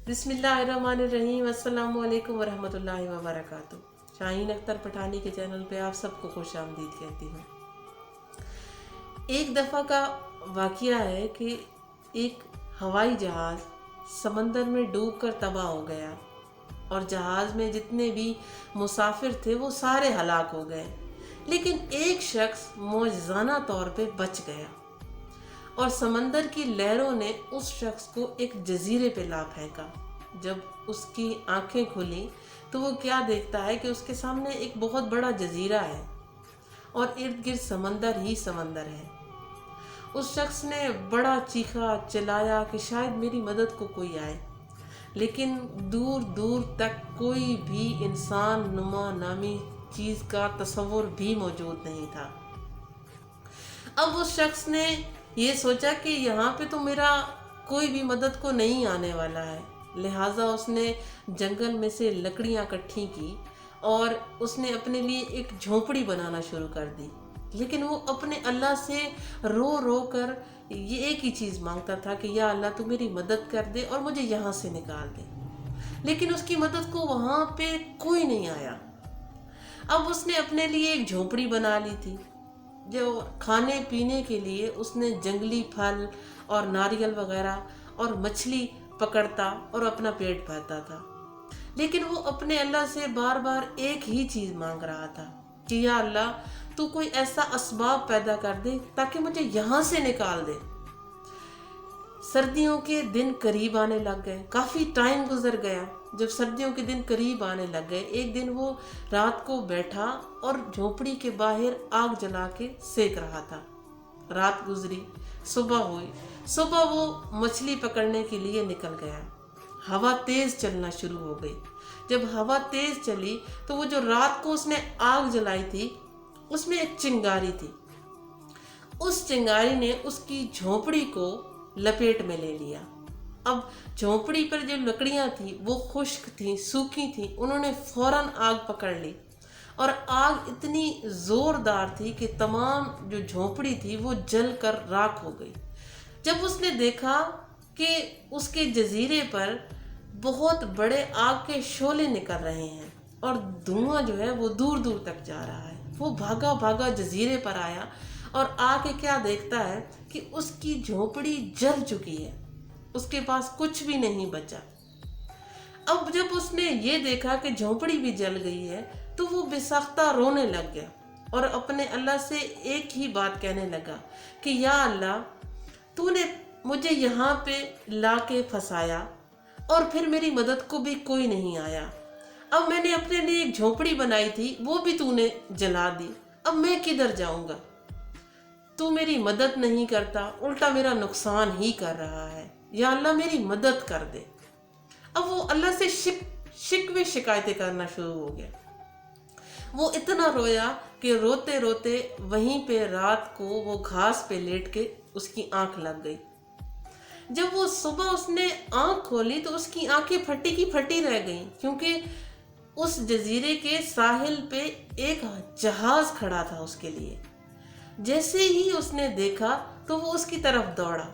बिस्मिल्लाहिर्रहमानिर्रहीम। अस्सलामु अलैकुम वरहमतुल्लाहि वबरकातुहू। शाहीन अख्तर पठानी के चैनल पे आप सबको खुश आमदीद कहती हूँ। एक दफ़ा का वाक़या है कि एक हवाई जहाज़ समंदर में डूबकर तबाह हो गया और जहाज़ में जितने भी मुसाफिर थे वो सारे हलाक हो गए, लेकिन एक शख्स मौजज़ाना तौर पे बच गया और समंदर की लहरों ने उस शख्स को एक जजीरे पे ला फेंका। जब उसकी आंखें खुली तो वो क्या देखता है कि उसके सामने एक बहुत बड़ा जजीरा है और इर्द गिर्द समंदर ही समंदर है। उस शख्स ने बड़ा चीखा चिल्लाया कि शायद मेरी मदद को कोई आए, लेकिन दूर दूर तक कोई भी इंसान नुमा नामी चीज़ का तस्वुर भी मौजूद नहीं था। अब उस शख्स ने ये सोचा कि यहाँ पे तो मेरा कोई भी मदद को नहीं आने वाला है, लिहाजा उसने जंगल में से लकड़ियाँ इकट्ठी की और उसने अपने लिए एक झोंपड़ी बनाना शुरू कर दी। लेकिन वो अपने अल्लाह से रो रो कर ये एक ही चीज़ मांगता था कि या अल्लाह तू मेरी मदद कर दे और मुझे यहाँ से निकाल दे, लेकिन उसकी मदद को वहाँ पे कोई नहीं आया। अब उसने अपने लिए एक झोंपड़ी बना ली थी, जो खाने पीने के लिए उसने जंगली फल और नारियल वगैरह और मछली पकड़ता और अपना पेट भरता था। लेकिन वो अपने अल्लाह से बार बार एक ही चीज़ मांग रहा था कि या अल्लाह तू कोई ऐसा असबाब पैदा कर दे ताकि मुझे यहाँ से निकाल दे। सर्दियों के दिन करीब आने लग गए, काफ़ी टाइम गुजर गया। जब सर्दियों के दिन करीब आने लग गए, एक दिन वो रात को बैठा और झोपड़ी के बाहर आग जला के सेक रहा था। रात गुजरी, सुबह हुई। सुबह वो मछली पकड़ने के लिए निकल गया। हवा तेज़ चलना शुरू हो गई। जब हवा तेज़ चली तो वो जो रात को उसने आग जलाई थी उसमें एक चिंगारी थी। उस चिंगारी ने उसकी झोपड़ी को लपेट में ले लिया। अब झोंपड़ी पर जो लकड़ियां थी वो खुश्क थी, सूखी थी। उन्होंने फौरन आग पकड़ ली और आग इतनी ज़ोरदार थी कि तमाम जो झोंपड़ी थी वो जल कर राख हो गई। जब उसने देखा कि उसके जजीरे पर बहुत बड़े आग के शोले निकल रहे हैं और धुआं जो है वो दूर दूर तक जा रहा है, वो भागा भागा जजीरे पर आया और आके क्या देखता है कि उसकी झोपड़ी जल चुकी है, उसके पास कुछ भी नहीं बचा। अब जब उसने ये देखा कि झोपड़ी भी जल गई है तो वो बेसख्ता रोने लग गया और अपने अल्लाह से एक ही बात कहने लगा कि या अल्लाह तूने मुझे यहाँ पे ला के फंसाया और फिर मेरी मदद को भी कोई नहीं आया। अब मैंने अपने लिए एक झोपड़ी बनाई थी वो भी तूने जला दी, अब मैं किधर जाऊँगा? तू मेरी मदद नहीं करता, उल्टा मेरा नुकसान ही कर रहा है, या अल्लाह मेरी मदद कर दे। अब वो अल्लाह से शिकवे शिकायतें करना शुरू हो गया। वो इतना रोया कि रोते रोते वहीं पे रात को वो घास पे लेट के उसकी आंख लग गई। जब वो सुबह उसने आंख खोली तो उसकी आंखें फटी की फटी रह गईं, क्योंकि उस जजीरे के साहिल पे एक जहाज खड़ा था उसके लिए। जैसे ही उसने देखा तो वो उसकी तरफ दौड़ा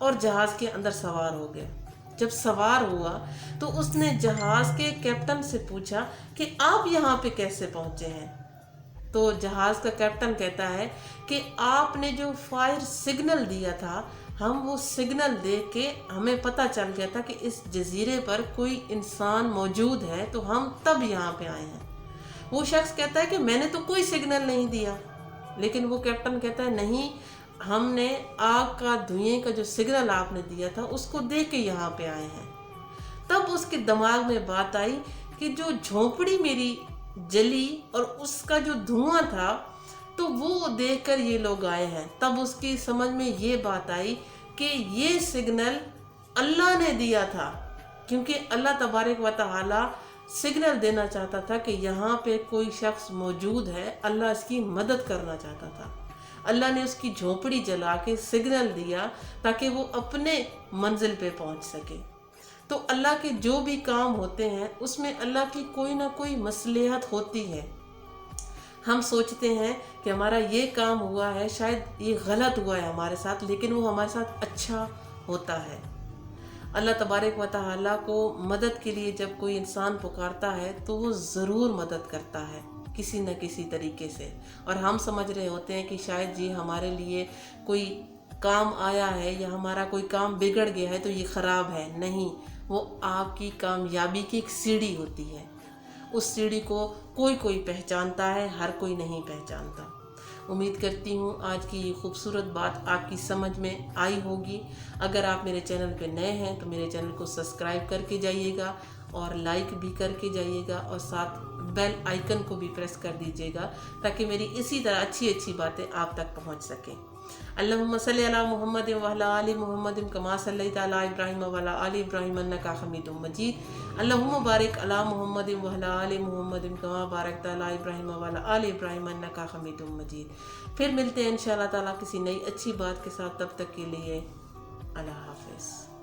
और जहाज के अंदर सवार हो गया। जब सवार हुआ तो उसने जहाज के कैप्टन से पूछा कि आप यहाँ पे कैसे पहुँचे हैं? तो जहाज का कैप्टन कहता है कि आपने जो फायर सिग्नल दिया था, हम वो सिग्नल देख के हमें पता चल गया था कि इस जजीरे पर कोई इंसान मौजूद है, तो हम तब यहाँ पे आए हैं। वो शख्स कहता है कि मैंने तो कोई सिग्नल नहीं दिया, लेकिन वो कैप्टन कहता है नहीं, हमने आग का धुएं का जो सिग्नल आपने दिया था उसको देख के यहाँ पे आए हैं। तब उसके दिमाग में बात आई कि जो झोंपड़ी मेरी जली और उसका जो धुआं था तो वो देखकर ये लोग आए हैं। तब उसकी समझ में ये बात आई कि ये सिग्नल अल्लाह ने दिया था, क्योंकि अल्लाह तबारक व तआला सिग्नल देना चाहता था कि यहाँ पे कोई शख्स मौजूद है, अल्लाह इसकी मदद करना चाहता था। अल्लाह ने उसकी झोपड़ी जला के सिग्नल दिया ताकि वो अपने मंजिल पे पहुँच सके। तो अल्लाह के जो भी काम होते हैं उसमें अल्लाह की कोई ना कोई मसलहत होती है। हम सोचते हैं कि हमारा ये काम हुआ है, शायद ये गलत हुआ है हमारे साथ, लेकिन वो हमारे साथ अच्छा होता है। اللہ तबारक व तआला को मदद के लिए जब कोई इंसान पुकारता है तो वो ज़रूर मदद करता है किसी न किसी तरीके से। और हम समझ रहे होते हैं कि शायद ये हमारे लिए कोई काम आया है या हमारा कोई काम बिगड़ गया है तो ये ख़राब है। नहीं, वो आपकी कामयाबी की एक सीढ़ी होती है। उस सीढ़ी को कोई कोई पहचानता है, हर कोई नहीं पहचानता। उम्मीद करती हूँ आज की ये खूबसूरत बात आपकी समझ में आई होगी। अगर आप मेरे चैनल पे नए हैं तो मेरे चैनल को सब्सक्राइब करके जाइएगा और लाइक भी करके जाइएगा और साथ बेल आइकन को भी प्रेस कर दीजिएगा ताकि मेरी इसी तरह अच्छी अच्छी बातें आप तक पहुँच सकें। अल्लाहुम्मा सल्ली अला मुहम्मद व अला आलि मुहम्मद कमा सल्लैता अला इब्राहीम व अला आलि इब्राहीम इन्नका हमीदुम मजीद। अल्लाहुम्मा बारिक अला मुहम्मद व अला आलि मुहम्मद कमा बारकता अला इब्राहीम व अला आलि इब्राहीम इन्नका हमीदुम मजीद। फिर मिलते हैं इंशाअल्लाह ताला किसी नई अच्छी बात के साथ। तब तक के लिए अल्लाह हाफ़िज़।